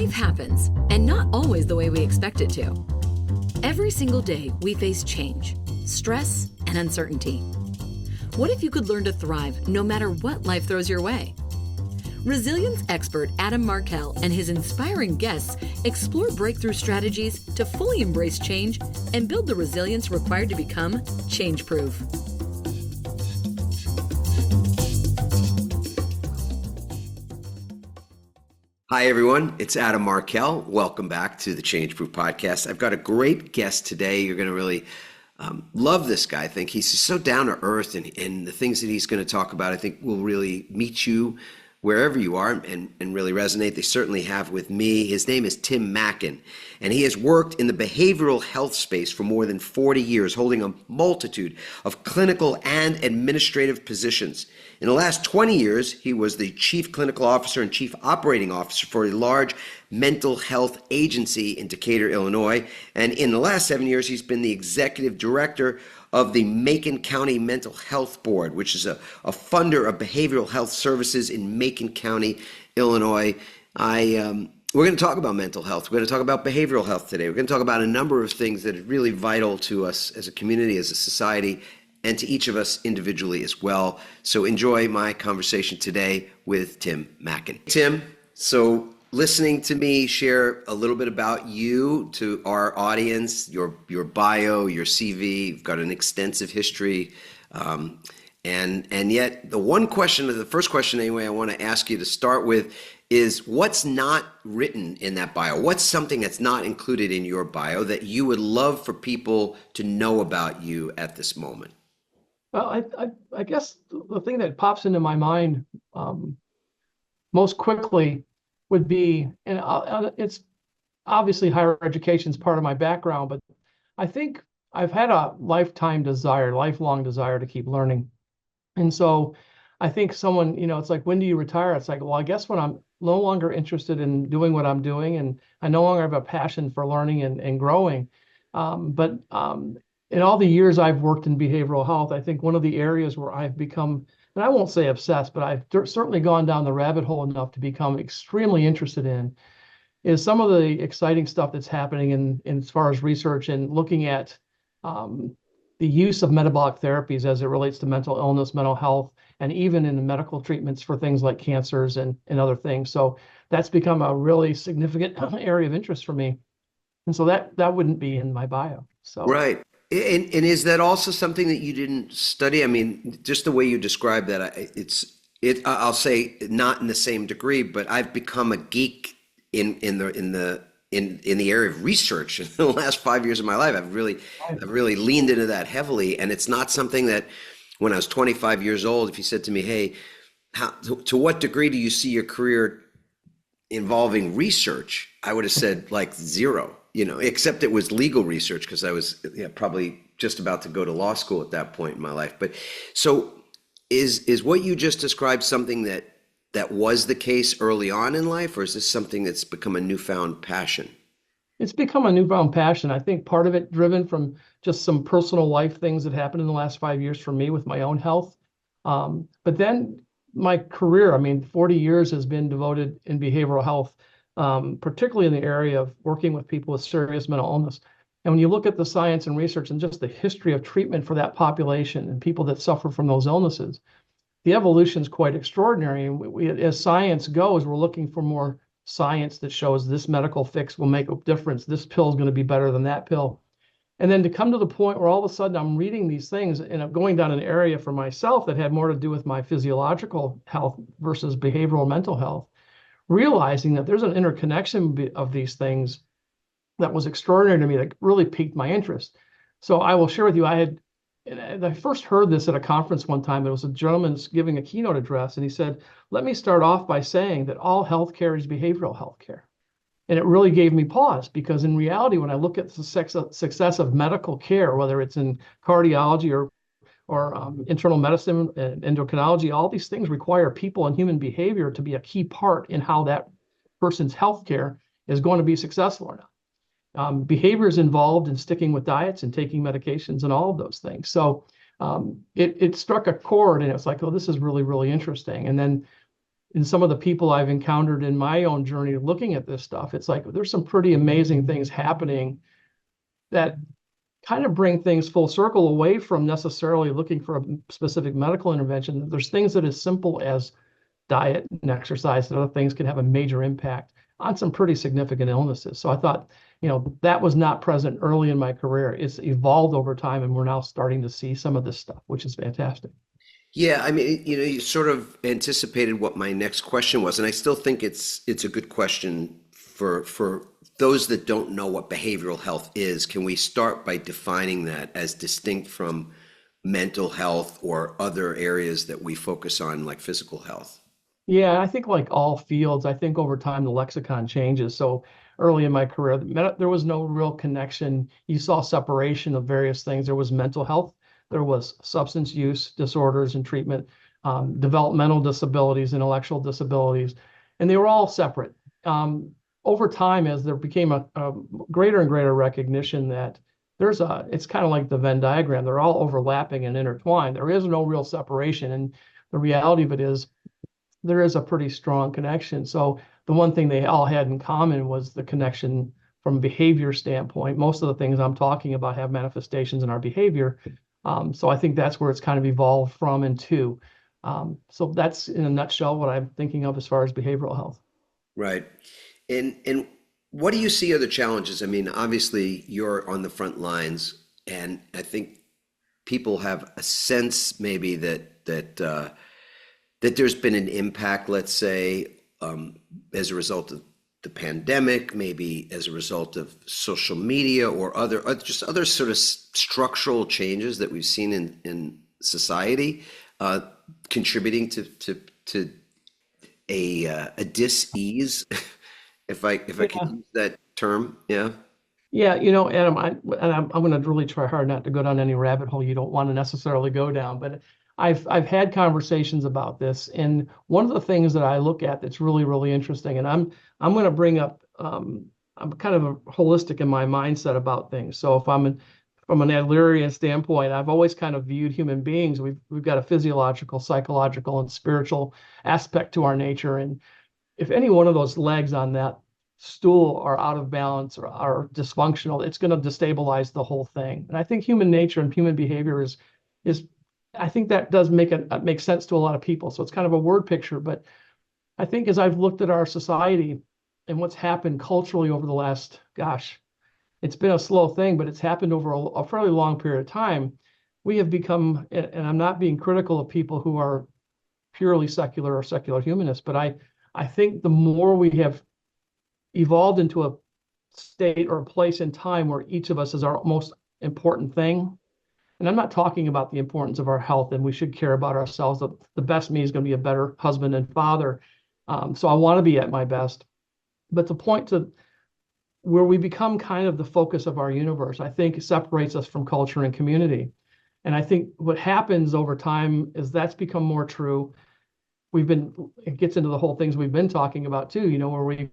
Life happens, and not always the way we expect it to. Every single day, we face change, stress, and uncertainty. What if you could learn to thrive no matter what life throws your way? Resilience expert Adam Markel and his inspiring guests explore breakthrough strategies to fully embrace change and build the resilience required to become change-proof. Hi, everyone. It's Adam Markel. Welcome back to the Change Proof Podcast. I've got a great guest today. You're going to really love this guy. I think he's so down to earth, and the things that he's going to talk about, I think, will really meet you wherever you are and really resonate. They certainly have with me. His name is Tim Macken, and he has worked in the behavioral health space for more than 40 years, holding a multitude of clinical and administrative positions. In the last 20 years, he was the chief clinical officer and chief operating officer for a large mental health agency in Decatur, Illinois. And in the last 7 years, he's been the executive director of the Macon County Mental Health Board, which is a funder of behavioral health services in Macon County, Illinois. We're going to talk about mental health. We're going to talk about behavioral health today. We're going to talk about a number of things that are really vital to us as a community, as a society, and to each of us individually as well. So enjoy my conversation today with Tim Macken. Tim, so listening to me share a little bit about you to our audience, your bio, your CV. You've got an extensive history. And yet the first question anyway, I want to ask you to start with is what's not written in that bio? What's something that's not included in your bio that you would love for people to know about you at this moment? Well, I guess the thing that pops into my mind most quickly would be, and it's obviously higher education is part of my background, but I think I've had a lifelong desire to keep learning. And so I think someone, it's like, when do you retire? It's like, well, I guess when I'm no longer interested in doing what I'm doing, and I no longer have a passion for learning and growing. But in all the years I've worked in behavioral health, I think one of the areas where I've become, and I won't say obsessed, but I've certainly gone down the rabbit hole enough to become extremely interested in, is some of the exciting stuff that's happening in as far as research and looking at the use of metabolic therapies as it relates to mental illness, mental health, and even in the medical treatments for things like cancers and other things. So that's become a really significant area of interest for me. And so that wouldn't be in my bio. So right. And is that also something that you didn't study? I mean, just the way you describe that, I'll say not in the same degree, but I've become a geek in the area of research in the last 5 years of my life. I've really leaned into that heavily, and it's not something that when I was 25 years old, if you said to me, "Hey, to what degree do you see your career involving research?" I would have said like zero. Except it was legal research because I was probably just about to go to law school at that point in my life. But so is what you just described something that was the case early on in life, or is this something that's become a newfound passion? It's become a newfound passion. I think part of it driven from just some personal life things that happened in the last 5 years for me with my own health. But then my career, 40 years has been devoted in behavioral health. Particularly in the area of working with people with serious mental illness. And when you look at the science and research and just the history of treatment for that population and people that suffer from those illnesses, the evolution is quite extraordinary. And as science goes, we're looking for more science that shows this medical fix will make a difference. This pill is going to be better than that pill. And then to come to the point where all of a sudden I'm reading these things and I'm going down an area for myself that had more to do with my physiological health versus behavioral mental health, realizing that there's an interconnection of these things that was extraordinary to me, that really piqued my interest. So I will share with you, I first heard this at a conference one time. There was a gentleman giving a keynote address, and he said, "Let me start off by saying that all healthcare is behavioral healthcare." And it really gave me pause, because in reality, when I look at the success of medical care, whether it's in cardiology or internal medicine and endocrinology, all these things require people and human behavior to be a key part in how that person's healthcare is going to be successful or not. Behavior is involved in sticking with diets and taking medications and all of those things. So it struck a chord, and it's like, oh, this is really, really interesting. And then and some of the people I've encountered in my own journey looking at this stuff, it's like there's some pretty amazing things happening that kind of bring things full circle away from necessarily looking for a specific medical intervention. There's things that as simple as diet and exercise and other things can have a major impact on some pretty significant illnesses. So I thought, that was not present early in my career. It's evolved over time, and we're now starting to see some of this stuff, which is fantastic. Yeah, I mean, you sort of anticipated what my next question was, and I still think it's a good question for those that don't know what behavioral health is. Can we start by defining that as distinct from mental health or other areas that we focus on, like physical health? Yeah, I think like all fields, I think over time the lexicon changes. So early in my career, there was no real connection. You saw separation of various things. There was mental health, there was substance use disorders and treatment, developmental disabilities, intellectual disabilities, and they were all separate. Over time, as there became a greater and greater recognition that it's kind of like the Venn diagram. They're all overlapping and intertwined. There is no real separation. And the reality of it is there is a pretty strong connection. So the one thing they all had in common was the connection from a behavior standpoint. Most of the things I'm talking about have manifestations in our behavior. So I think that's where it's kind of evolved from and to. So that's in a nutshell what I'm thinking of as far as behavioral health. Right. And what do you see are the challenges? I mean, obviously you're on the front lines, and I think people have a sense maybe that there's been an impact, let's say, as a result of the pandemic, maybe as a result of social media or just other sort of structural changes that we've seen in society, contributing to a dis-ease, if I can use that term. Yeah. Yeah, Adam, I'm going to really try hard not to go down any rabbit hole you don't want to necessarily go down, but I've had conversations about this, and one of the things that I look at that's really, really interesting, and I'm going to bring up, I'm kind of a holistic in my mindset about things. So if from an Adlerian standpoint, I've always kind of viewed human beings. We've got a physiological, psychological, and spiritual aspect to our nature, and if any one of those legs on that stool are out of balance or are dysfunctional, it's going to destabilize the whole thing. And I think human nature and human behavior is I think that does make sense to a lot of people. So it's kind of a word picture, but I think as I've looked at our society and what's happened culturally over the last, gosh, it's been a slow thing, but it's happened over a fairly long period of time. We have become, and I'm not being critical of people who are purely secular or secular humanists, but I think the more we have evolved into a state or a place in time where each of us is our most important thing. And I'm not talking about the importance of our health, and we should care about ourselves. The best me is going to be a better husband and father. So I want to be at my best. But to point to where we become kind of the focus of our universe, I think separates us from culture and community. And I think what happens over time is that's become more true. It gets into the whole things we've been talking about too, where we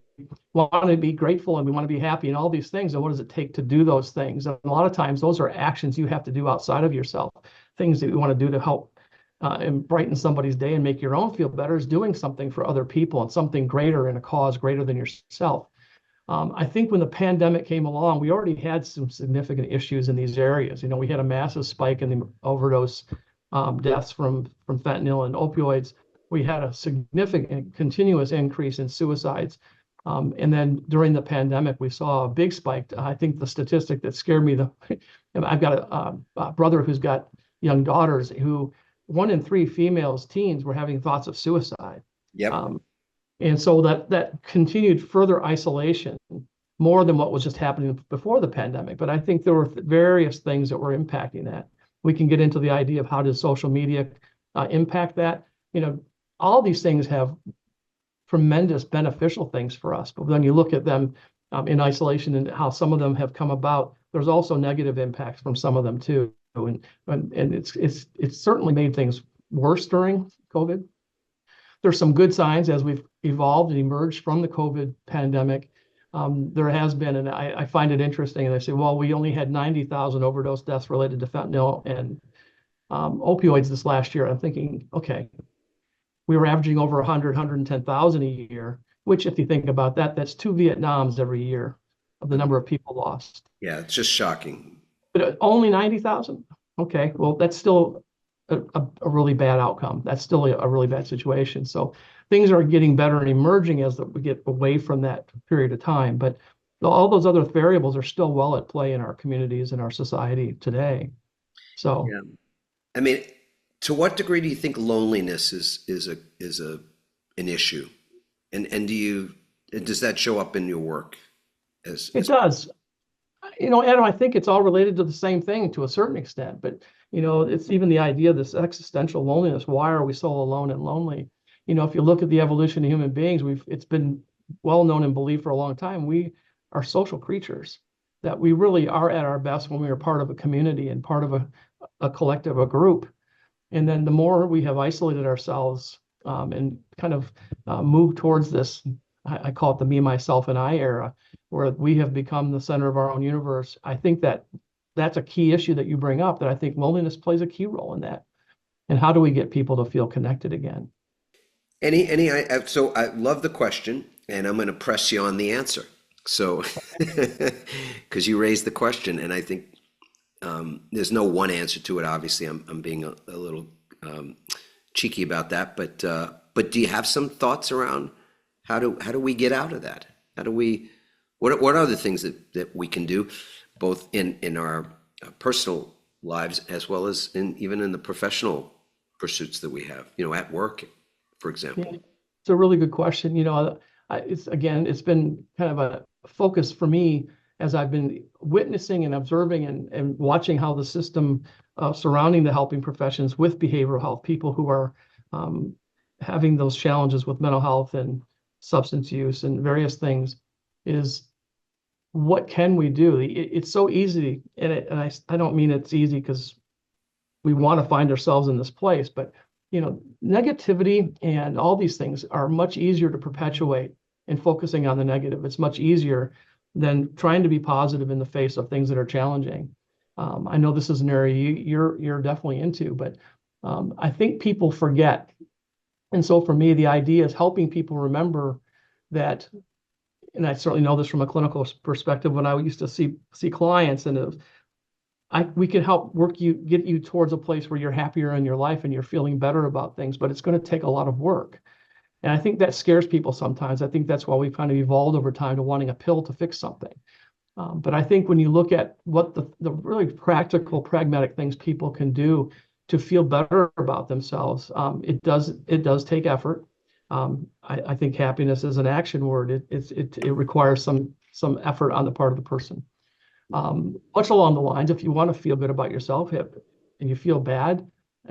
want to be grateful and we want to be happy and all these things. And what does it take to do those things? And a lot of times those are actions you have to do outside of yourself. Things that you want to do to help and brighten somebody's day and make your own feel better is doing something for other people and something greater in a cause greater than yourself. I think when the pandemic came along, we already had some significant issues in these areas. We had a massive spike in the overdose deaths from fentanyl and opioids. We had a significant continuous increase in suicides. And then during the pandemic, we saw a big spike. I think the statistic that scared me, I've got a brother who's got young daughters who 1 in 3 females, teens, were having thoughts of suicide. Yep. And so that continued further isolation more than what was just happening before the pandemic. But I think there were various things that were impacting that. We can get into the idea of how does social media impact that. All these things have tremendous beneficial things for us. But when you look at them in isolation and how some of them have come about, there's also negative impacts from some of them too. And it's certainly made things worse during COVID. There's some good signs as we've evolved and emerged from the COVID pandemic. There has been, and I find it interesting, and they say, well, we only had 90,000 overdose deaths related to fentanyl and opioids this last year. I'm thinking, okay, we were averaging over 100, 110,000 a year, which if you think about that, that's 2 Vietnams every year of the number of people lost. Yeah, it's just shocking. But only 90,000? Okay, well, that's still a really bad outcome. That's still a really bad situation. So things are getting better and emerging as we get away from that period of time. But all those other variables are still well at play in our communities and our society today. So Yeah. I mean, to what degree do you think loneliness is an issue? And does that show up in your work it does. Adam, I think it's all related to the same thing to a certain extent, but it's even the idea of this existential loneliness. Why are we so alone and lonely? If you look at the evolution of human beings, it's been well known and believed for a long time. We are social creatures, that we really are at our best when we are part of a community and part of a collective, a group. And then the more we have isolated ourselves and kind of moved towards this, I call it the me, myself, and I era, where we have become the center of our own universe. I think that's a key issue that you bring up, that I think loneliness plays a key role in that. And how do we get people to feel connected again? So I love the question, and I'm going to press you on the answer. So, because you raised the question, and I think there's no one answer to it. Obviously, I'm being a little cheeky about that, but do you have some thoughts around how do we get out of that? What are the things that we can do, both in our personal lives as well as even in the professional pursuits that we have, at work, for example? Yeah, it's a really good question. It's been kind of a focus for me as I've been witnessing and observing and watching how the system surrounding the helping professions with behavioral health, people who are having those challenges with mental health and substance use and various things, is what can we do? It's so easy, and I don't mean it's easy because we want to find ourselves in this place, but negativity and all these things are much easier to perpetuate and focusing on the negative. It's much easier than trying to be positive in the face of things that are challenging. I know this is an area you're definitely into, but I think people forget. And so for me, the idea is helping people remember that, and I certainly know this from a clinical perspective when I used to see clients, and we can help get you towards a place where you're happier in your life and you're feeling better about things, but it's going to take a lot of work. And I think that scares people sometimes. I think that's why we've kind of evolved over time to wanting a pill to fix something. But I think when you look at what the really practical, pragmatic things people can do to feel better about themselves, it does take effort. I think happiness is an action word. It requires some effort on the part of the person. Much along the lines, if you want to feel good about yourself and you feel bad,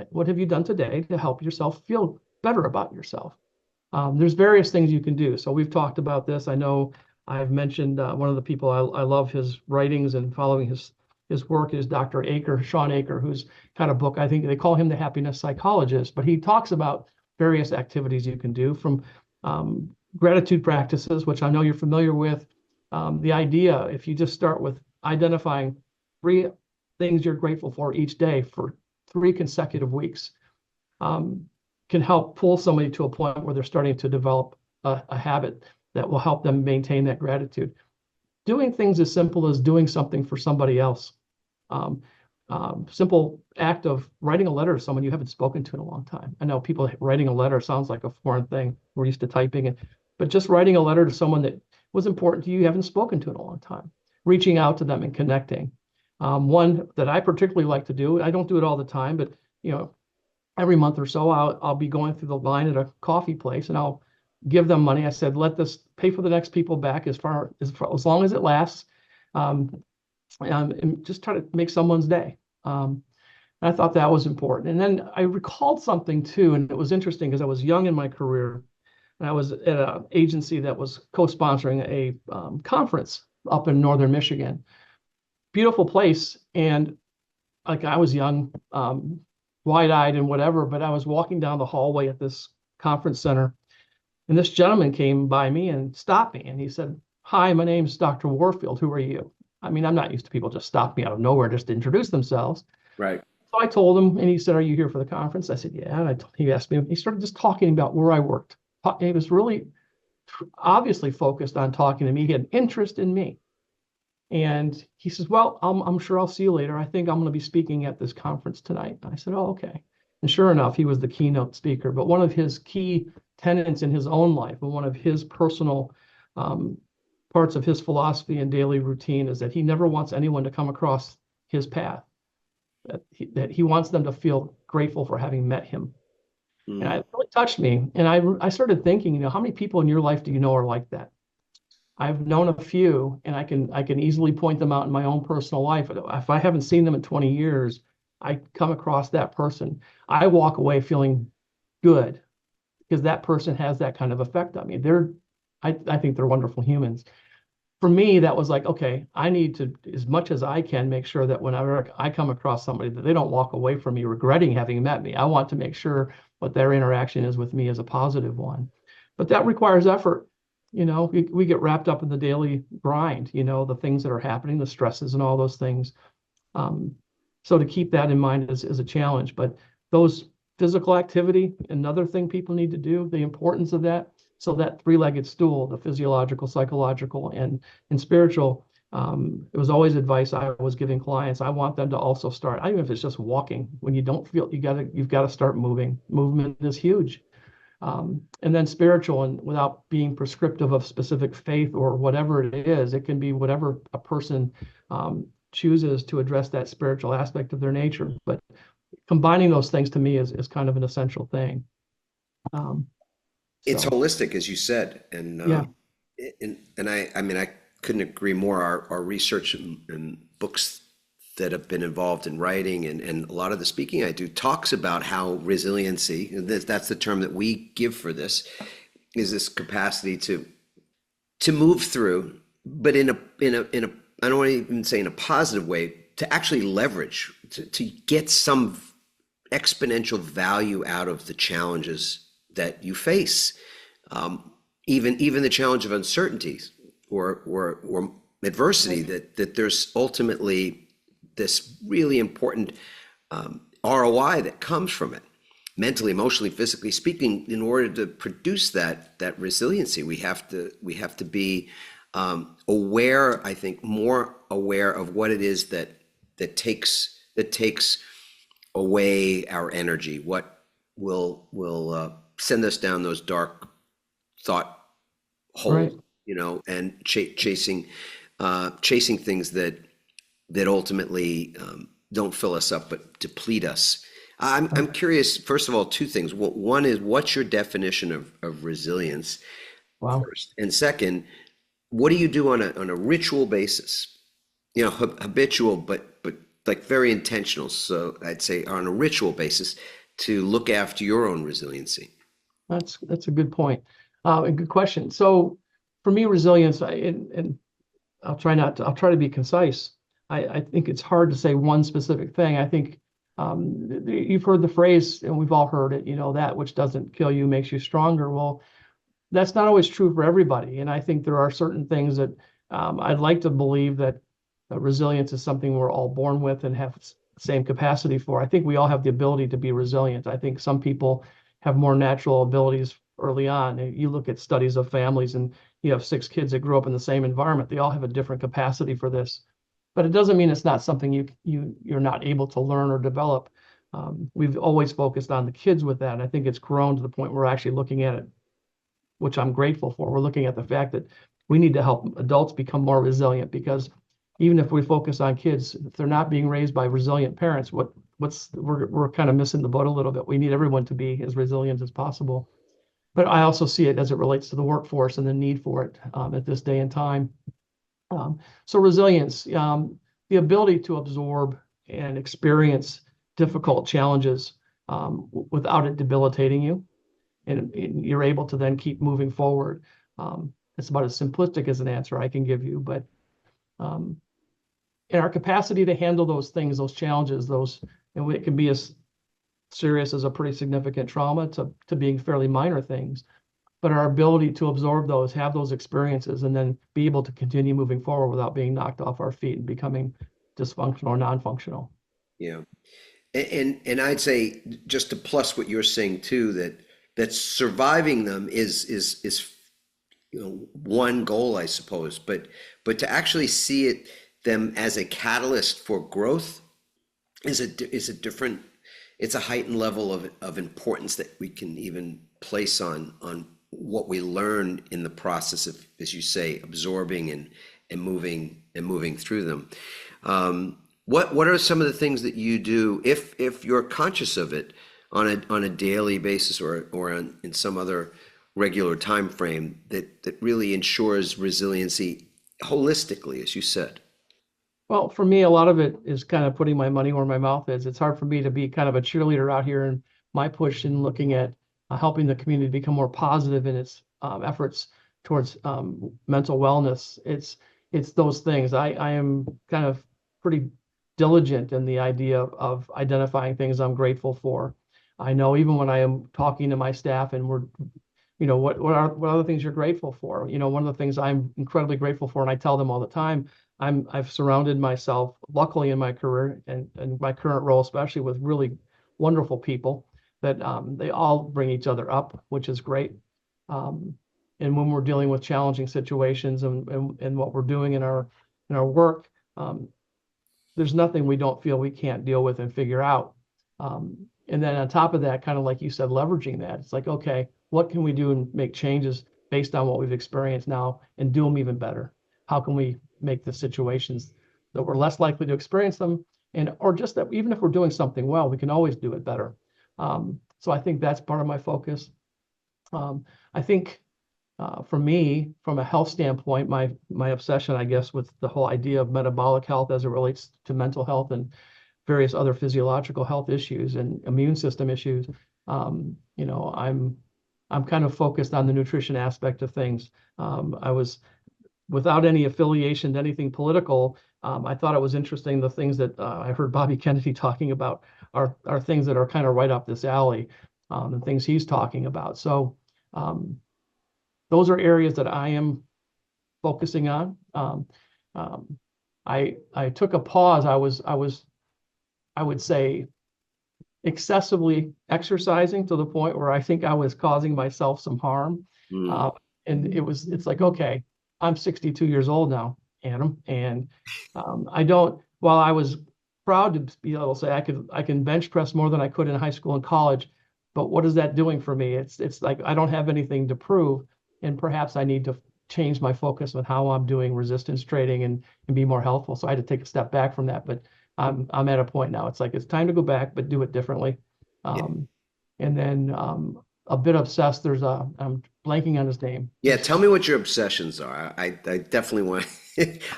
what have you done today to help yourself feel better about yourself? There's various things you can do. So we've talked about this. I know I've mentioned one of the people I love his writings and following his work is Dr. Sean Aker, who's got a book. I think they call him the happiness psychologist, but he talks about various activities you can do, from gratitude practices, which I know you're familiar with. The idea, if you just start with identifying 3 things you're grateful for each day for 3 consecutive weeks, can help pull somebody to a point where they're starting to develop a habit that will help them maintain that gratitude. Doing things as simple as doing something for somebody else. Simple act of writing a letter to someone you haven't spoken to in a long time. I know people writing a letter sounds like a foreign thing. We're used to typing it, but just writing a letter to someone that was important to you haven't spoken to in a long time. Reaching out to them and connecting. One that I particularly like to do, I don't do it all the time, but every month or so, I'll be going through the line at a coffee place and I'll give them money. I said, let this pay for the next people back as long as it lasts, and just try to make someone's day. And I thought that was important. And then I recalled something too, and it was interesting because I was young in my career, and I was at an agency that was co-sponsoring a conference up in northern Michigan. Beautiful place, and like I was young, wide-eyed and whatever, but I was walking down the hallway at this conference center, and this gentleman came by me and stopped me, and he said, "Hi, my name's Dr. Warfield. Who are you?" I mean, I'm not used to people just stop me out of nowhere just to introduce themselves. Right. So I told him, and he said, "Are you here for the conference?" I said, "Yeah." And he asked me, he started just talking about where I worked. He was really obviously focused on talking to me. He had an interest in me. And he says, "Well, I'm sure I'll see you later. I think I'm going to be speaking at this conference tonight." I said, "Oh, okay." And sure enough, he was the keynote speaker. But one of his key tenets in his own life and one of his personal um, parts of his philosophy and daily routine is that he never wants anyone to come across his path, that he wants them to feel grateful for having met him. And Mm. it really touched me. And I started thinking, how many people in your life do you know are like that? I've known a few, and I can easily point them out in my own personal life. If I haven't seen them in 20 years, I come across that person. I walk away feeling good because that person has that kind of effect on me. I think they're wonderful humans. For me, that was like, okay, I need to, as much as I can, make sure that whenever I come across somebody, that they don't walk away from me regretting having met me. I want to make sure what their interaction is with me is a positive one. But that requires effort. We get wrapped up in the daily grind, the things that are happening, the stresses and all those things. Um, so to keep that in mind is a challenge. But those physical activity, another thing people need to do, the importance of that. So that three-legged stool, the physiological, psychological, and spiritual, it was always advice I was giving clients. I want them to also start, even if it's just walking, when you don't feel you've got to start moving. Movement is huge. And then spiritual, and without being prescriptive of specific faith or whatever it is, it can be whatever a person chooses to address that spiritual aspect of their nature. But combining those things to me is kind of an essential thing. Um, It's so holistic, as you said, yeah, and I mean, I couldn't agree more. Our research and books that have been involved in writing and a lot of the speaking I do talks about how resiliency, and that's the term that we give for this, is this capacity to move through, but in a I don't want to even say in a positive way, to actually leverage, to get some exponential value out of the challenges that you face, even the challenge of uncertainties or adversity. That there's ultimately this really important ROI that comes from it, mentally, emotionally, physically speaking. In order to produce that resiliency, we have to be aware. I think more aware of what it is that takes away our energy, what will send us down those dark thought right. holes, and chasing things that ultimately don't fill us up but deplete us. I'm curious, first of all, two things. One is, what's your definition of resilience, Wow. first? And second, what do you do on a ritual basis? Habitual, but like very intentional. So I'd say on a ritual basis to look after your own resiliency. That's a good point. A good question. So for me, resilience, and I'll try to be concise. I think it's hard to say one specific thing. I think you've heard the phrase, and we've all heard it, that which doesn't kill you makes you stronger. Well, that's not always true for everybody. And I think there are certain things that I'd like to believe that resilience is something we're all born with and have the same capacity for. I think we all have the ability to be resilient. I think some people have more natural abilities early on. You look at studies of families, and you have 6 kids that grew up in the same environment. They all have a different capacity for this, but it doesn't mean it's not something you're not able to learn or develop. We've always focused on the kids with that, and I think it's grown to the point where we're actually looking at it, which I'm grateful for. We're looking at the fact that we need to help adults become more resilient, because even if we focus on kids, if they're not being raised by resilient parents, we're kind of missing the boat a little bit. We need everyone to be as resilient as possible. But I also see it as it relates to the workforce and the need for it at this day and time. So resilience, the ability to absorb and experience difficult challenges without it debilitating you, and you're able to then keep moving forward. It's about as simplistic as an answer I can give you, but um, in our capacity to handle those things, those challenges, and it can be as serious as a pretty significant trauma to being fairly minor things, but our ability to absorb those, have those experiences, and then be able to continue moving forward without being knocked off our feet and becoming dysfunctional or non-functional. Yeah. And I'd say, just to plus what you're saying too, that surviving them is one goal, I suppose, but to actually see them as a catalyst for growth is a different, it's a heightened level of importance that we can even place on what we learn in the process of, as you say, absorbing and moving through them. What are some of the things that you do if you're conscious of it on a daily basis or in some other regular time frame that really ensures resiliency holistically, as you said? Well, for me, a lot of it is kind of putting my money where my mouth is. It's hard for me to be kind of a cheerleader out here in my push in looking at helping the community become more positive in its efforts towards mental wellness. It's those things. I am kind of pretty diligent in the idea of identifying things I'm grateful for. I know even when I am talking to my staff and we're, what are the things you're grateful for? One of the things I'm incredibly grateful for, and I tell them all the time, I've surrounded myself, luckily in my career and my current role, especially with really wonderful people that they all bring each other up, which is great. And when we're dealing with challenging situations and what we're doing in our work, there's nothing we don't feel we can't deal with and figure out. And then on top of that, kind of like you said, leveraging that, it's like, okay, what can we do and make changes based on what we've experienced now and do them even better? How can we make the situations that we're less likely to experience them, or just that even if we're doing something well, we can always do it better. So I think that's part of my focus. I think for me, from a health standpoint, my obsession, I guess, with the whole idea of metabolic health as it relates to mental health and various other physiological health issues and immune system issues, I'm kind of focused on the nutrition aspect of things. I was, without any affiliation to anything political, I thought it was interesting. The things that I heard Bobby Kennedy talking about are things that are kind of right up this alley, the things he's talking about. So those are areas that I am focusing on. I took a pause. I would say, excessively exercising to the point where I think I was causing myself some harm. And it's like, okay, I'm 62 years old now, Adam, and while I was proud to be able to say I can bench press more than I could in high school and college, but what is that doing for me? It's like I don't have anything to prove, and perhaps I need to change my focus on how I'm doing resistance training and be more helpful. So I had to take a step back from that, but I'm at a point now. It's like it's time to go back, but do it differently. Yeah. And then a bit obsessed. I'm blanking on his name. Yeah, tell me what your obsessions are. I definitely want.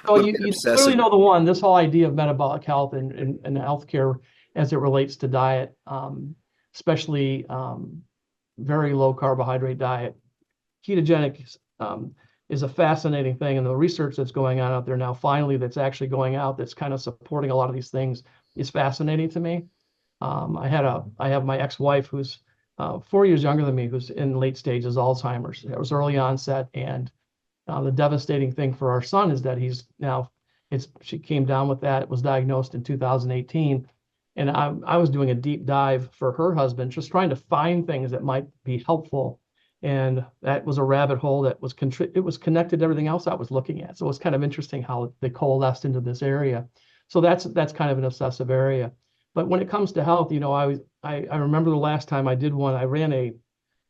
Oh, you clearly know the one. This whole idea of metabolic health and healthcare as it relates to diet, especially very low carbohydrate diet. Ketogenic is a fascinating thing, and the research that's going on out there now, finally, that's actually going out, that's kind of supporting a lot of these things, is fascinating to me. I have my ex-wife who's 4 years younger than me, who's in late stages Alzheimer's. It was early onset, and the devastating thing for our son is that she came down with that. It was diagnosed in 2018, and I was doing a deep dive for her husband, just trying to find things that might be helpful. And that was a rabbit hole that was connected to everything else I was looking at. So it's kind of interesting how they coalesced into this area. So that's kind of an obsessive area. But when it comes to health, I remember the last time I did one. I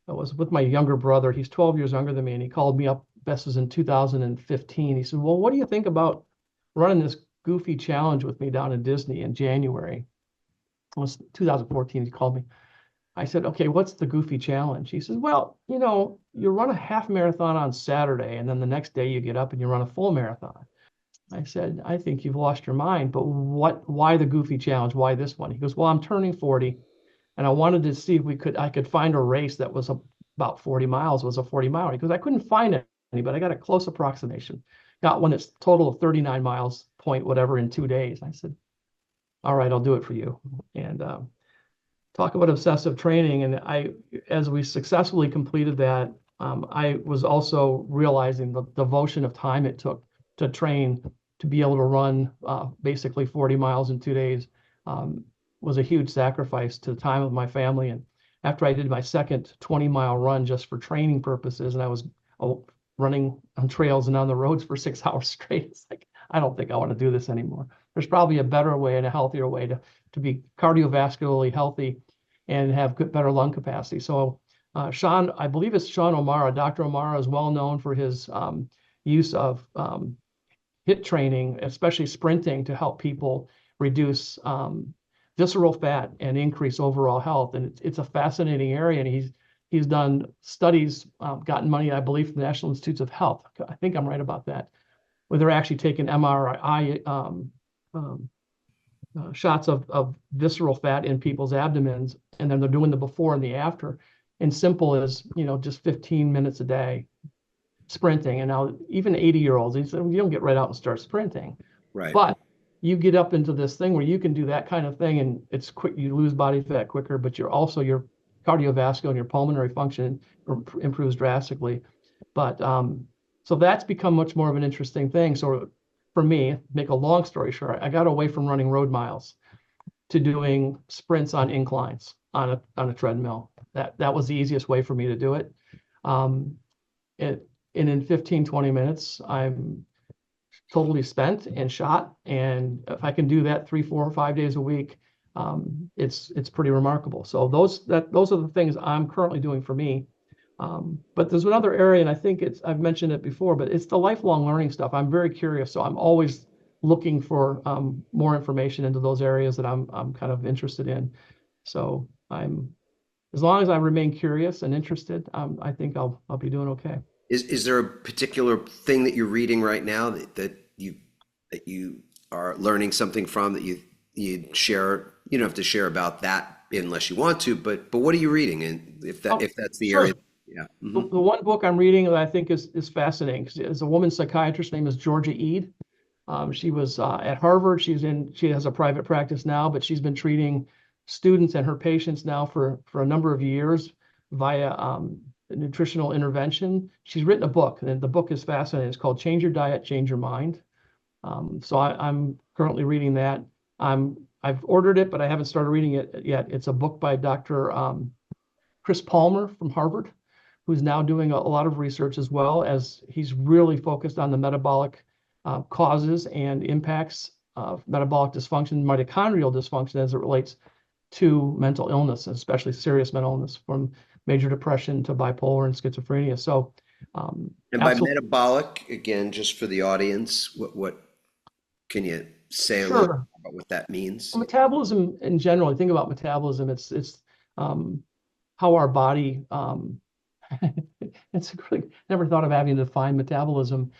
was with my younger brother. He's 12 years younger than me, and he called me up. This was in 2015. He said, "Well, what do you think about running this goofy challenge with me down in Disney in January?" It was 2014. He called me. I said, "Okay, what's the goofy challenge?" He says, "Well, you run a half marathon on Saturday, and then the next day you get up and you run a full marathon." I said, "I think you've lost your mind, but why the goofy challenge? Why this one?" He goes, "Well, I'm turning 40, and I wanted to see if I could find a race that was about 40 miles, was a 40 mile." He goes, "I couldn't find any, but I got a close approximation. Got one that's total of 39 miles, point whatever, in 2 days." I said, "All right, I'll do it for you." And talk about obsessive training. And as we successfully completed that, I was also realizing the devotion of time it took to train to be able to run basically 40 miles in 2 days was a huge sacrifice to the time of my family. And after I did my second 20-mile run just for training purposes, and I was running on trails and on the roads for 6 hours straight, it's like, I don't think I want to do this anymore. There's probably a better way and a healthier way to be cardiovascularly healthy and have better lung capacity. So Sean, I believe it's Sean O'Mara. Dr. O'Mara is well known for his use of HIIT training, especially sprinting, to help people reduce visceral fat and increase overall health. And it's a fascinating area. And he's done studies, gotten money, I believe, from the National Institutes of Health. I think I'm right about that, where they're actually taking MRI shots of visceral fat in people's abdomens, and then they're doing the before and the after. And simple as, just 15 minutes a day sprinting. And now even 80-year-olds, he said, you don't get right out and start sprinting. Right. But you get up into this thing where you can do that kind of thing, and it's quick. You lose body fat quicker, but your cardiovascular and your pulmonary function improves drastically. But so that's become much more of an interesting thing. So for me, make a long story short, I got away from running road miles to doing sprints on inclines on a treadmill. That was the easiest way for me to do it. And in 15, 20 minutes, I'm totally spent and shot. And if I can do that 3, 4, or 5 days a week, it's pretty remarkable. So those are the things I'm currently doing for me. But there's another area, and I think I've mentioned it before, but it's the lifelong learning stuff. I'm very curious, so I'm always looking for more information into those areas that I'm kind of interested in. So as long as I remain curious and interested, I think I'll be doing okay. Is there a particular thing that you're reading right now that you are learning something from that you share? You don't have to share about that unless you want to, but what are you reading? And if that's the sure. area, yeah. Mm-hmm. The one book I'm reading that I think is fascinating is a woman psychiatrist named is Georgia Ede. She was at Harvard. She has a private practice now, but she's been treating students and her patients now for a number of years via nutritional intervention. She's written a book, and the book is fascinating. It's called Change Your Diet, Change Your Mind. So I'm currently reading that. I've ordered it, but I haven't started reading it yet. It's a book by Dr. Chris Palmer from Harvard, who's now doing a lot of research, as well as he's really focused on the metabolic causes and impacts of metabolic dysfunction, mitochondrial dysfunction, as it relates to mental illness, especially serious mental illness, from major depression to bipolar and schizophrenia. So, and by metabolic, again, just for the audience, what can you say a little about what that means? Well, metabolism in general, I think about metabolism, it's how our body, it's really never thought of having to define metabolism.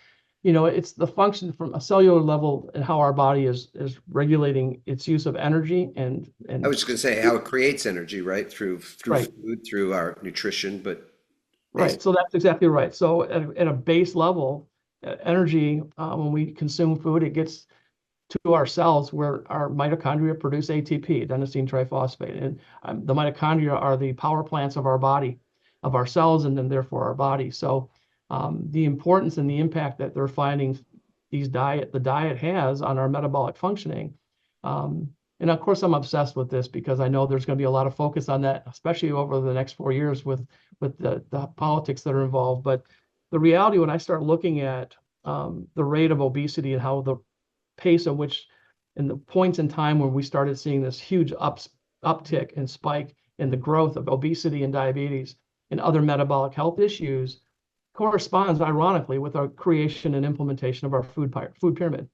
It's the function from a cellular level and how our body is regulating its use of energy. And I was just going to say how it creates energy, right? Through right. food, through our nutrition, but right. So that's exactly right. So at a base level, energy, when we consume food, it gets to our cells where our mitochondria produce ATP, adenosine triphosphate. And the mitochondria are the power plants of our body, of our cells, and then therefore our body. So the importance and the impact that they're finding the diet has on our metabolic functioning. And of course, I'm obsessed with this because I know there's going to be a lot of focus on that, especially over the next 4 years with the politics that are involved. But the reality, when I start looking at the rate of obesity and how the pace at which, and the points in time when we started seeing this huge uptick and spike in the growth of obesity and diabetes and other metabolic health issues, corresponds ironically with our creation and implementation of our food pyramid.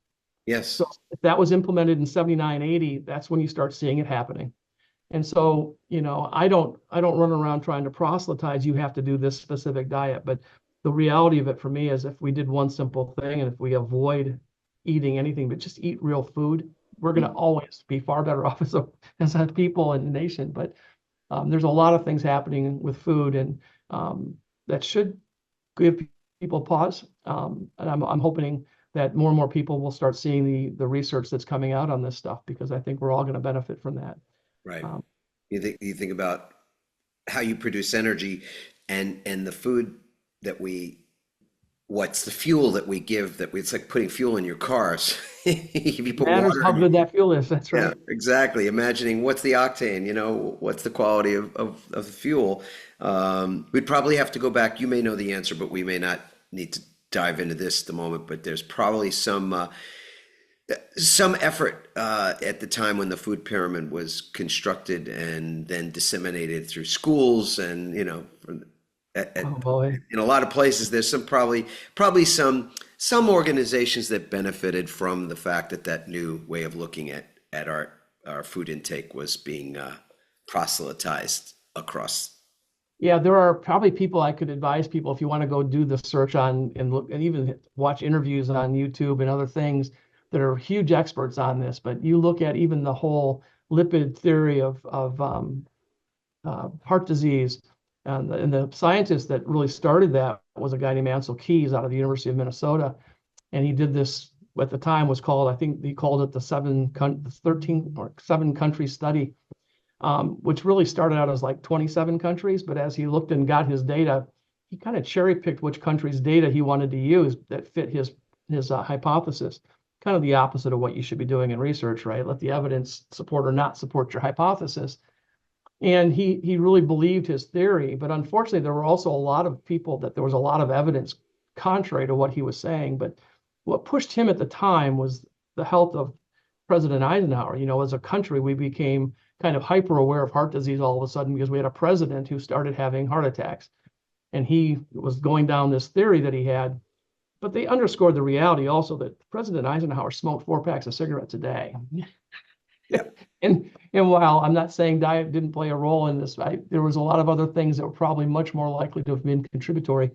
Yes. So if that was implemented in 79, 80, that's when you start seeing it happening. And so, I don't run around trying to proselytize, you have to do this specific diet. But the reality of it for me is if we did one simple thing, and if we avoid eating anything but just eat real food, we're going to always be far better off as a people and a nation. But there's a lot of things happening with food, and that should give people pause. And I'm hoping that more and more people will start seeing the research that's coming out on this stuff, because I think we're all going to benefit from that. Right. You think about how you produce energy and the food that we what's the fuel that we give it's like putting fuel in your cars. If you put Matters water how in, good that fuel is. That's yeah, right. exactly. Imagining what's the octane, what's the quality of the fuel. We'd probably have to go back. You may know the answer, but we may not need to dive into this at the moment. But there's probably some effort at the time when the food pyramid was constructed and then disseminated through schools and Oh boy. in a lot of places there's probably some organizations that benefited from the fact that that new way of looking at our food intake was being proselytized across. Yeah, there are probably people I could advise people if you want to go do the search on and look and even watch interviews on YouTube and other things that are huge experts on this. But you look at even the whole lipid theory of heart disease, and the scientist that really started that was a guy named Ansel Keys out of the University of Minnesota, and he did this at the time was called, I think he called it the 13 or 7 country study, which really started out as like 27 countries. But as he looked and got his data, he kind of cherry picked which country's data he wanted to use that fit his hypothesis. Kind of the opposite of what you should be doing in research, right? Let the evidence support or not support your hypothesis. And he really believed his theory, but unfortunately, there were also a lot of people that there was a lot of evidence contrary to what he was saying. But what pushed him at the time was the health of President Eisenhower. As a country, we became kind of hyper aware of heart disease all of a sudden because we had a president who started having heart attacks. And he was going down this theory that he had, but they underscored the reality also that President Eisenhower smoked 4 packs of cigarettes a day. Yeah. And while I'm not saying diet didn't play a role in this, there was a lot of other things that were probably much more likely to have been contributory.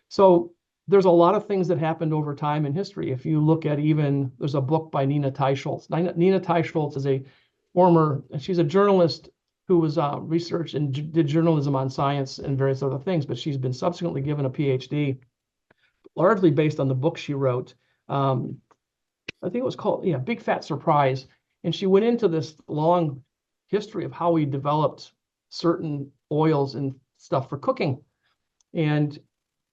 So there's a lot of things that happened over time in history. If you look at there's a book by Nina Teicholz. Nina Teicholz is she's a journalist who was researched and did journalism on science and various other things, but she's been subsequently given a PhD, largely based on the book she wrote. I think it was called, Big Fat Surprise. And she went into this long history of how we developed certain oils and stuff for cooking. And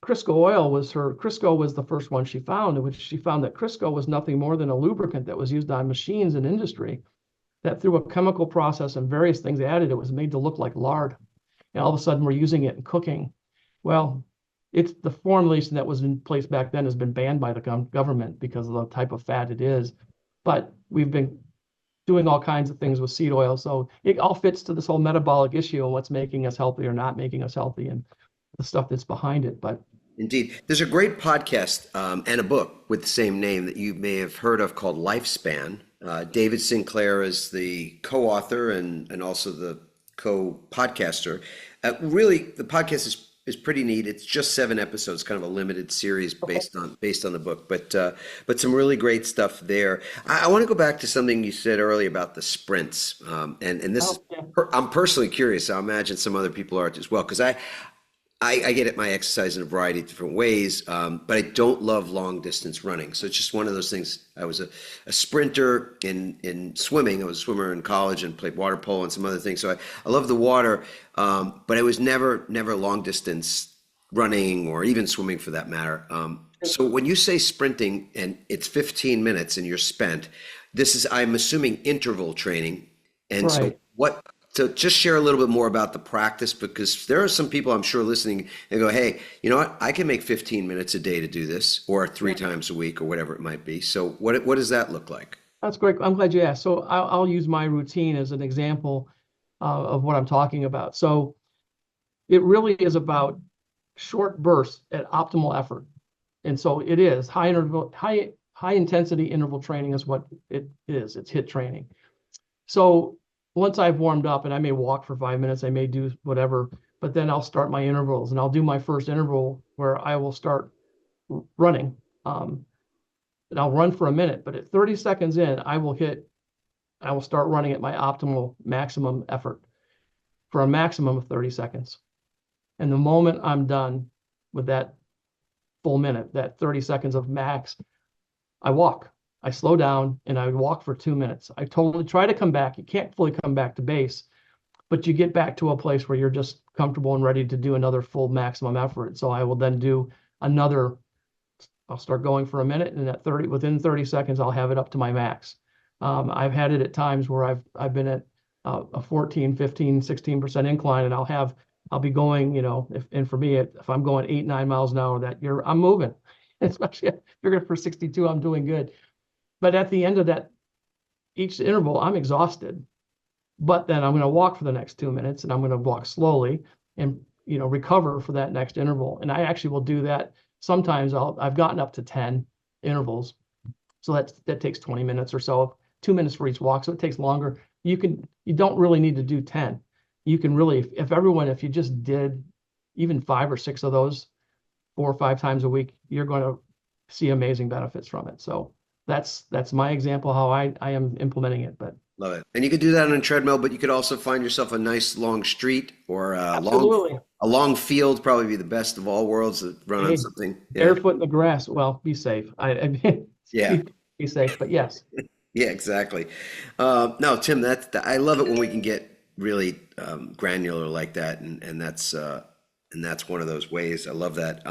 Crisco was the first one she found, in which she found that Crisco was nothing more than a lubricant that was used on machines in industry, that through a chemical process and various things added, it was made to look like lard. And all of a sudden we're using it in cooking. Well, it's the formulation that was in place back then has been banned by the government because of the type of fat it is. But we've been doing all kinds of things with seed oil. So it all fits to this whole metabolic issue and what's making us healthy or not making us healthy and the stuff that's behind it. But Indeed. There's a great podcast and a book with the same name that you may have heard of called Lifespan. David Sinclair is the co-author and also the co-podcaster. Really, the podcast is pretty neat. It's just 7 episodes, kind of a limited series based on the book, but some really great stuff there. I want to go back to something you said earlier about the sprints, and this I'm personally curious. I imagine some other people are as well because I get at my exercise in a variety of different ways, but I don't love long distance running. So it's just one of those things. I was a sprinter in swimming. I was a swimmer in college and played water polo and some other things. So I love the water, but I was never long distance running or even swimming for that matter. So when you say sprinting and it's 15 minutes and you're spent, this is, I'm assuming, interval training. And so So just share a little bit more about the practice, because there are some people I'm sure listening and go, hey, you know what? I can make 15 minutes a day to do this, or 3 times a week, or whatever it might be. So what does that look like? That's great. I'm glad you asked. So I'll use my routine as an example of what I'm talking about. So it really is about short bursts at optimal effort. And so it is high intensity interval training is what it is. It's HIIT training. So once I've warmed up, and I may walk for 5 minutes, I may do whatever, but then I'll start my intervals, and I'll do my first interval where I will start running. And I'll run for a minute, but at 30 seconds in, I will start running at my optimal maximum effort for a maximum of 30 seconds. And the moment I'm done with that full minute, that 30 seconds of max, I walk. I slow down and I would walk for 2 minutes. I totally try to come back. You can't fully come back to base, but you get back to a place where you're just comfortable and ready to do another full maximum effort. So I will then do another I'll start going for a minute, and within 30 seconds, I'll have it up to my max. I've had it at times where I've been at a 14, 15, 16% incline, and I'll be going, and for me, if I'm going 8, 9 miles an hour, I'm moving. Especially if you're going for 62, I'm doing good. But at the end of each interval, I'm exhausted. But then I'm going to walk for the next 2 minutes, and I'm going to walk slowly and recover for that next interval. And I actually will do that. Sometimes I've gotten up to 10 intervals, so that takes 20 minutes or so, 2 minutes for each walk. So it takes longer. You don't really need to do 10. You can really, if you just did even 5 or 6 of those 4 or 5 times a week, you're going to see amazing benefits from it. So that's my example how I am implementing it. But love it. And you could do that on a treadmill, but you could also find yourself a nice long street or a long field, probably be the best of all worlds to run on something. Yeah. Barefoot in the grass. Well, be safe. Yeah. Be safe, but yes. Yeah, exactly. No, Tim, I love it when we can get really granular like that, and that's one of those ways. I love that.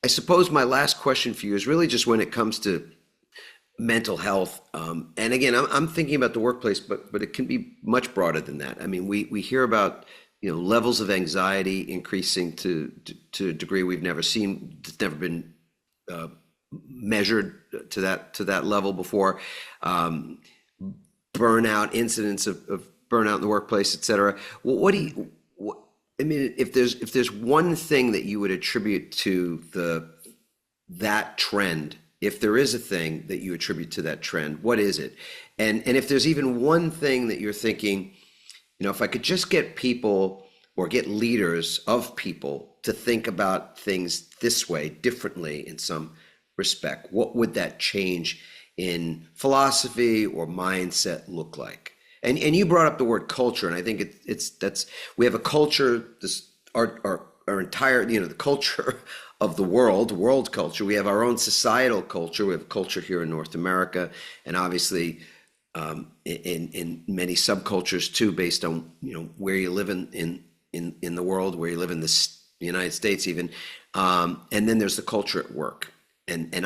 I suppose my last question for you is really just when it comes to mental health. And again, I'm thinking about the workplace, but it can be much broader than that. I mean, we hear about levels of anxiety increasing to a degree we've never seen. It's never been measured to that level before. Burnout, incidents of burnout in the workplace, et cetera. Well, I mean, if there's one thing that you would attribute to that trend, if there is a thing that you attribute to that trend, what is it? And if there's even one thing that you're thinking, if I could just get people or get leaders of people to think about things this way, differently in some respect, what would that change in philosophy or mindset look like? And you brought up the word culture, and I think we have a culture, our entire, the culture of the world culture. We have our own societal culture. We have a culture here in North America, and obviously in many subcultures too, based on where you live in the world, where you live in the United States even, and then there's the culture at work. And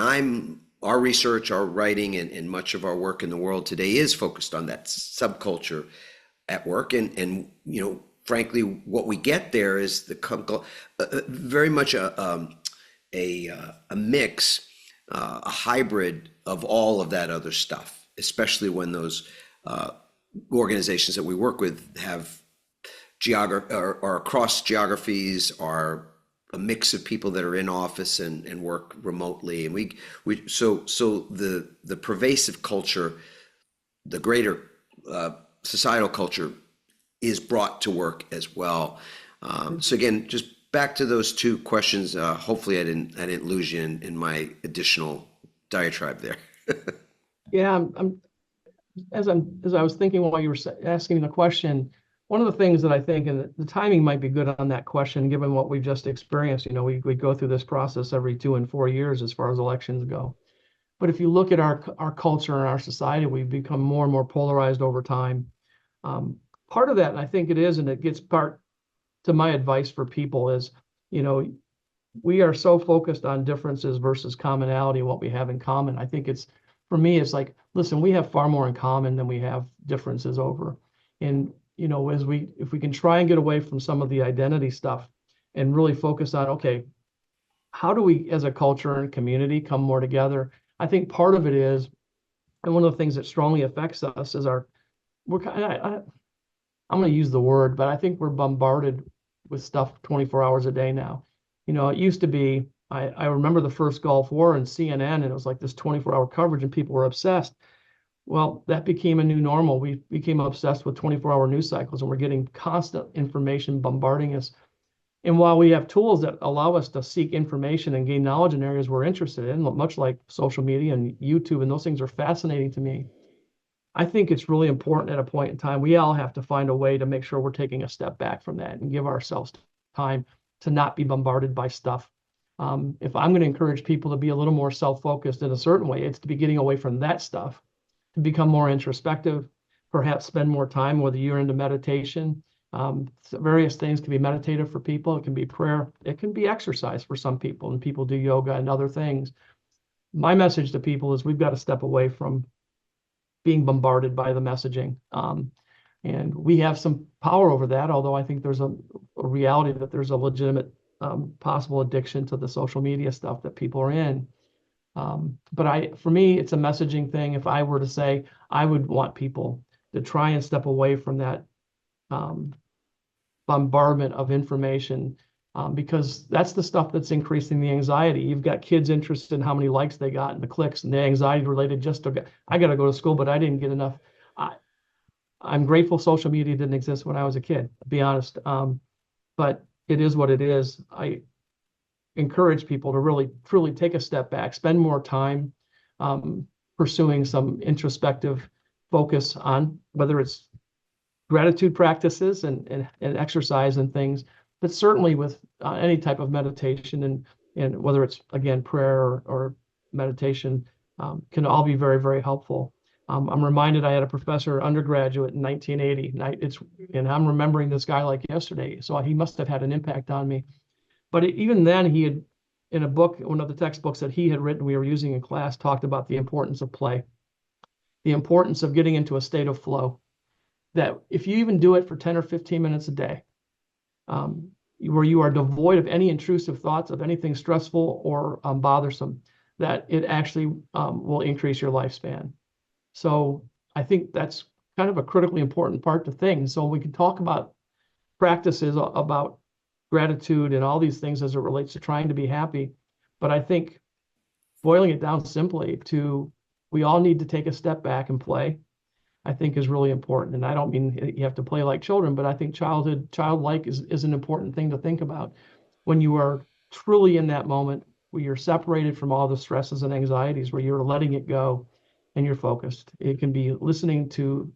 our research, our writing, and much of our work in the world today is focused on that subculture at work. And frankly, what we get there is very much a mix, a hybrid of all of that other stuff, especially when those organizations that we work with have are across geographies, are a mix of people that are in office and work remotely, and so the pervasive culture, the greater societal culture, is brought to work as well. So again, just back to those two questions. Hopefully, I didn't lose you in my additional diatribe there. Yeah, as I was thinking while you were asking the question. One of the things that I think, and the timing might be good on that question, given what we've just experienced, we go through this process every 2 and 4 years as far as elections go. But if you look at our culture and our society, we've become more and more polarized over time. Part of that, and I think it is, and it gets part to my advice for people is, we are so focused on differences versus commonality, what we have in common. I think for me, it's like, listen, we have far more in common than we have differences over. And if we can try and get away from some of the identity stuff and really focus on, okay, how do we as a culture and community come more together? I think part of it is, and one of the things that strongly affects us is I'm going to use the word, but I think we're bombarded with stuff 24 hours a day now. It used to be, I remember the first Gulf War and CNN, and it was like this 24-hour coverage and people were obsessed. Well, that became a new normal. We became obsessed with 24-hour news cycles, and we're getting constant information bombarding us. And while we have tools that allow us to seek information and gain knowledge in areas we're interested in, much like social media and YouTube, and those things are fascinating to me, I think it's really important at a point in time, we all have to find a way to make sure we're taking a step back from that and give ourselves time to not be bombarded by stuff. If I'm going to encourage people to be a little more self-focused in a certain way, it's to be getting away from that stuff, to become more introspective, perhaps spend more time, whether you're into meditation, Various things can be meditative for people. It can be prayer. It can be exercise for some people, and people do yoga and other things. My message to people is we've got to step away from being bombarded by the messaging. And we have some power over that, although I think there's a reality that there's a legitimate possible addiction to the social media stuff that people are in. But for me, it's a messaging thing. If I were to say, I would want people to try and step away from that bombardment of information, because that's the stuff that's increasing the anxiety. You've got kids interested in how many likes they got and the clicks, and the anxiety related just to, I got to go to school, but I didn't get enough. I'm grateful social media didn't exist when I was a kid, to be honest. But it is what it is. I encourage people to really, truly take a step back, spend more time pursuing some introspective focus on whether it's gratitude practices and exercise and things, but certainly with any type of meditation and whether it's, again, prayer or meditation, can all be very, very helpful. I'm reminded I had a professor, undergraduate in 1980, and I'm remembering this guy like yesterday, so he must have had an impact on me. But even then, he had, in a book, one of the textbooks that he had written, we were using in class, talked about the importance of play, the importance of getting into a state of flow, that if you even do it for 10 or 15 minutes a day, where you are devoid of any intrusive thoughts of anything stressful or bothersome, that it actually will increase your lifespan. So I think that's kind of a critically important part to things. So we can talk about practices about gratitude and all these things as it relates to trying to be happy. But I think boiling it down simply to, we all need to take a step back and play, I think is really important. And I don't mean you have to play like children, but I think childlike is an important thing to think about. When you are truly in that moment where you're separated from all the stresses and anxieties, where you're letting it go and you're focused. It can be listening to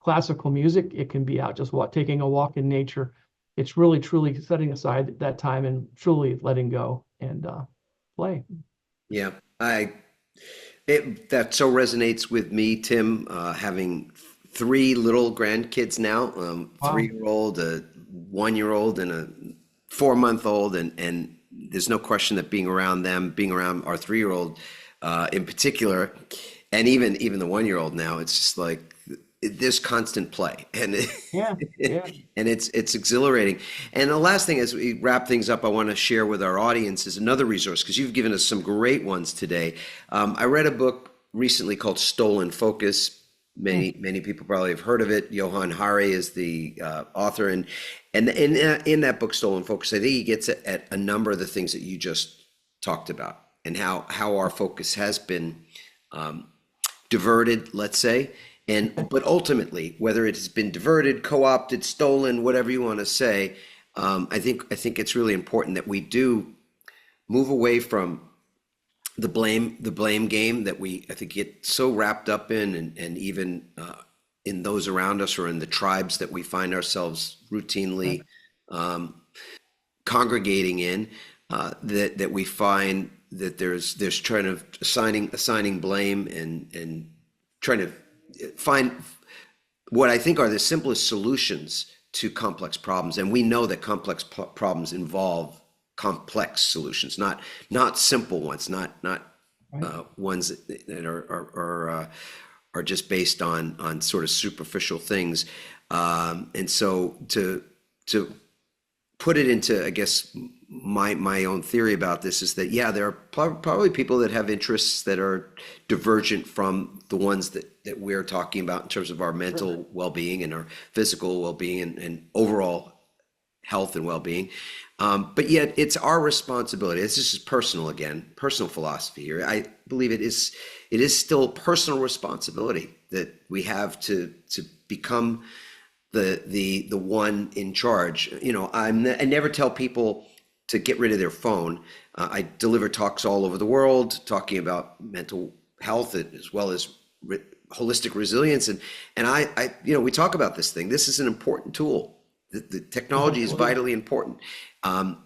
classical music. It can be out just taking a walk in nature. It's really, truly setting aside that time and truly letting go and play. Yeah, that so resonates with me, Tim, having three little grandkids now, Wow. 3-year-old, a 1-year-old, and a 4-month-old, and there's no question that being around them, being around our 3-year-old in particular, and even the 1-year-old now, it's just like there's constant play, and Yeah. and it's exhilarating. And the last thing as we wrap things up, I want to share with our audience is another resource, because you've given us some great ones today. I read a book recently called Stolen Focus. Many people probably have heard of it. Johann Hari is the author, and in that book, Stolen Focus, I think he gets at a number of the things that you just talked about, and how our focus has been diverted, let's say. But ultimately, whether it has been diverted, co-opted, stolen, whatever you want to say, I think it's really important that we do move away from the blame game that I think get so wrapped up in, and even in those around us or in the tribes that we find ourselves routinely congregating in, that we find that there's trying of assigning blame and trying to find what I think are the simplest solutions to complex problems. And we know that complex problems involve complex solutions, not simple ones, not ones that are just based on sort of superficial things. And so to put it into, I guess, my own theory about this is that, yeah, there are probably people that have interests that are divergent from the ones that we're talking about in terms of our mental well-being and our physical well-being and overall health and well-being. But yet it's our responsibility. This is personal philosophy here. I believe it is still personal responsibility that we have to become the one in charge. I never tell people to get rid of their phone. I deliver talks all over the world talking about mental health as well as holistic resilience, and I we talk about this thing. This is an important tool. The technology is vitally important.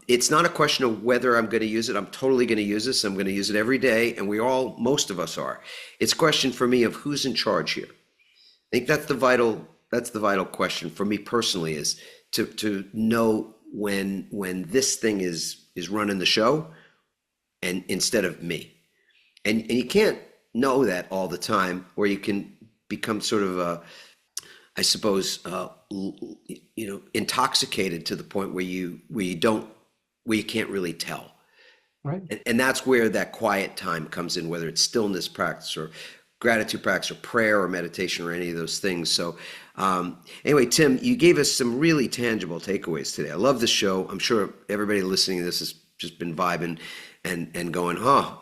It's not a question of whether I'm going to use it. I'm totally going to use this. I'm going to use it every day, and most of us are. It's a question for me of who's in charge here. I think that's the vital that's the vital question for me personally, is to know when this thing is running the show, and instead of me. And you can't know that all the time, or you can become sort of I suppose, intoxicated to the point where you can't really tell. Right. And that's where that quiet time comes in, whether it's stillness practice or gratitude practice or prayer or meditation or any of those things. So anyway, Tim, you gave us some really tangible takeaways today. I love the show. I'm sure everybody listening to this has just been vibing and going, I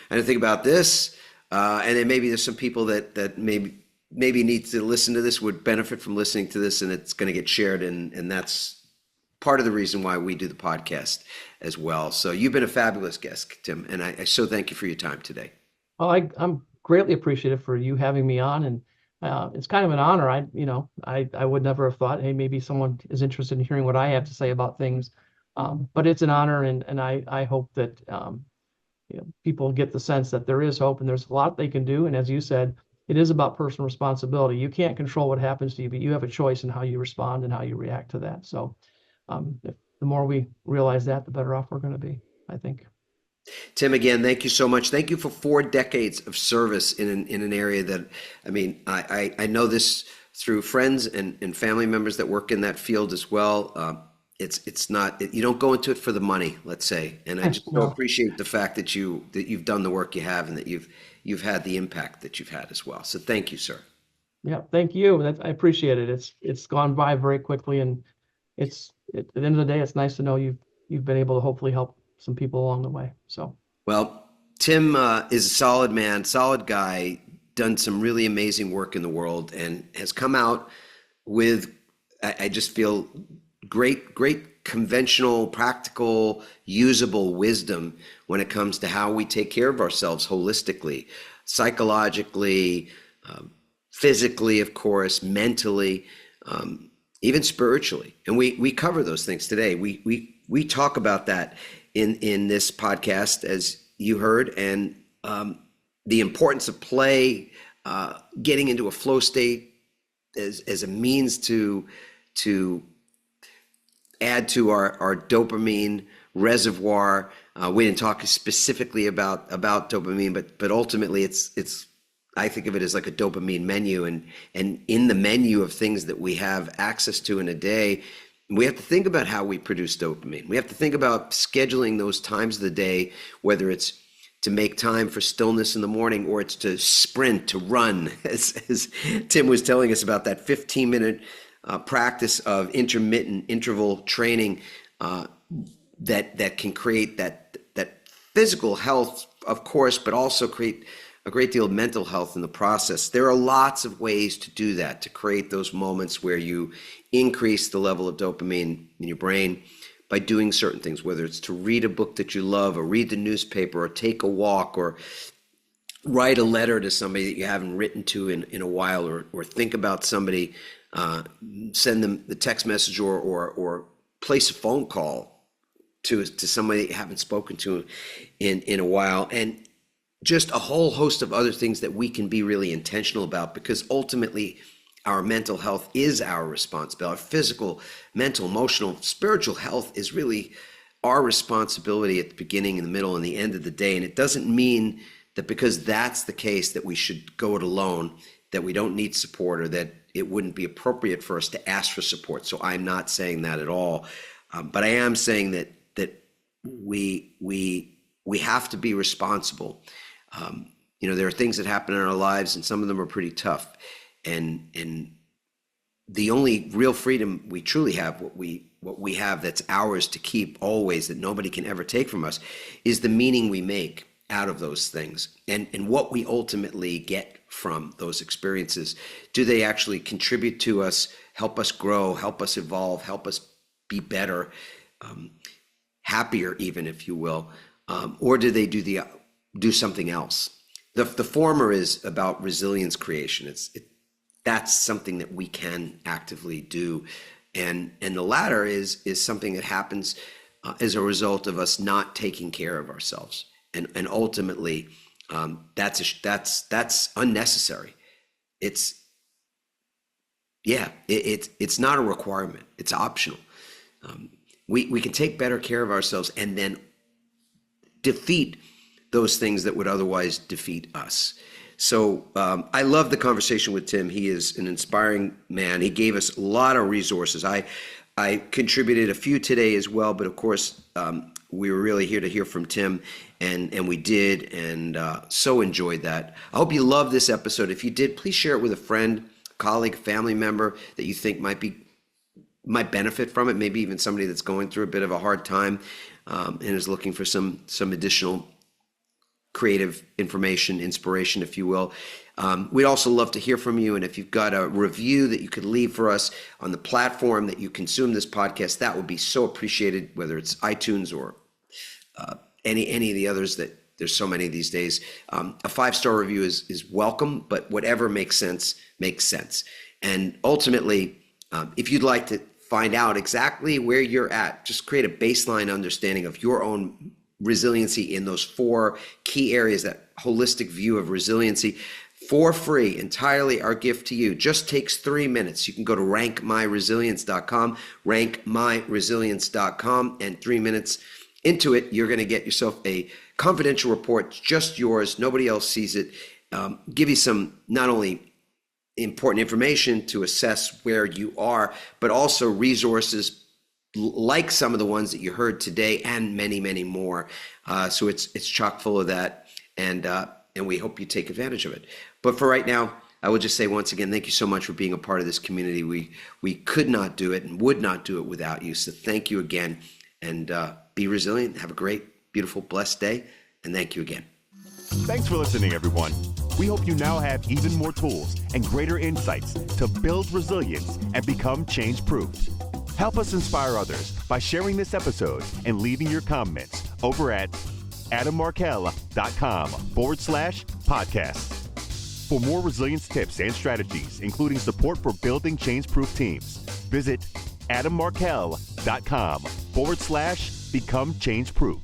didn't think about this. And then maybe there's some people that maybe need to listen to this, would benefit from listening to this, and it's going to get shared. And that's part of the reason why we do the podcast as well. So you've been a fabulous guest, Tim, and I so thank you for your time today. Well, I'm greatly appreciative for you having me on, and it's kind of an honor. I would never have thought, hey, maybe someone is interested in hearing what I have to say about things. But it's an honor, and I hope that people get the sense that there is hope and there's a lot they can do. And as you said, it is about personal responsibility. You can't control what happens to you, but you have a choice in how you respond and how you react to that. So the more we realize that, the better off we're going to be, I think. Tim, again, thank you so much. Thank you for 4 decades of service in an area that, I know this through friends and family members that work in that field as well. It's not, you don't go into it for the money, let's say. And I just so appreciate the fact that you've done the work you have, and that you've had the impact that you've had as well. So thank you, sir. Yeah, thank you. I appreciate it. It's gone by very quickly, and at the end of the day, it's nice to know you've been able to hopefully help some people along the way. So, well, Tim is a solid man, solid guy, done some really amazing work in the world, and has come out with, I just feel, great conventional, practical, usable wisdom when it comes to how we take care of ourselves holistically, psychologically, physically, of course, mentally, even spiritually. And we cover those things today. We talk about that in this podcast, as you heard, and the importance of play, getting into a flow state as a means to add to our dopamine reservoir. We didn't talk specifically about dopamine, but ultimately it's I think of it as like a dopamine menu, and in the menu of things that we have access to in a day, we have to think about how we produce dopamine. We have to think about scheduling those times of the day, whether it's to make time for stillness in the morning, or it's to sprint, to run, as Tim was telling us about that 15-minute practice of intermittent interval training that can create that physical health, of course, but also create a great deal of mental health in the process. There are lots of ways to do that, to create those moments where you increase the level of dopamine in your brain by doing certain things, whether it's to read a book that you love, or read the newspaper, or take a walk, or write a letter to somebody that you haven't written to in a while, or think about somebody, send them the text message, or place a phone call to somebody that you haven't spoken to in a while, and just a whole host of other things that we can be really intentional about, because ultimately our mental health is our responsibility. Our physical, mental, emotional, spiritual health is really our responsibility at the beginning, in the middle, and the end of the day. And it doesn't mean that because that's the case that we should go it alone, that we don't need support, or that it wouldn't be appropriate for us to ask for support. So I'm not saying that at all. But I am saying that we have to be responsible. There are things that happen in our lives, and some of them are pretty tough. And the only real freedom we truly have, what we have that's ours to keep always, that nobody can ever take from us, is the meaning we make out of those things, and what we ultimately get from those experiences. Do they actually contribute to us, help us grow, help us evolve, help us be better, happier even, if you will, or do they do something else? The former is about resilience creation. That's something that we can actively do, and the latter is something that happens as a result of us not taking care of ourselves, and ultimately that's unnecessary. It's Yeah, it's not a requirement. It's optional. We can take better care of ourselves and then defeat those things that would otherwise defeat us. So I love the conversation with Tim. He is an inspiring man. He gave us a lot of resources. I contributed a few today as well, but of course we were really here to hear from Tim, and we did, and so enjoyed that. I hope you loved this episode. If you did, please share it with a friend, colleague, family member that you think might benefit from it. Maybe even somebody that's going through a bit of a hard time and is looking for some additional creative information, inspiration, if you will. We'd also love to hear from you. And if you've got a review that you could leave for us on the platform that you consume this podcast, that would be so appreciated, whether it's iTunes or any of the others that there's so many these days. A 5-star review is welcome, but whatever makes sense, makes sense. And ultimately, if you'd like to find out exactly where you're at, just create a baseline understanding of your own resiliency in those 4 key areas, that holistic view of resiliency, for free, entirely our gift to you. Just takes 3 minutes. You can go to rankmyresilience.com, rankmyresilience.com, and 3 minutes into it, you're going to get yourself a confidential report. It's just yours. Nobody else sees it. Give you some not only important information to assess where you are, but also resources like some of the ones that you heard today, and many, many more. So it's chock full of that, and we hope you take advantage of it. But for right now, I will just say once again, thank you so much for being a part of this community. We could not do it and would not do it without you. So thank you again, and be resilient. Have a great, beautiful, blessed day, and thank you again. Thanks for listening, everyone. We hope you now have even more tools and greater insights to build resilience and become change-proof. Help us inspire others by sharing this episode and leaving your comments over at adammarkel.com/podcast. For more resilience tips and strategies, including support for building change-proof teams, visit adammarkel.com/become change-proof.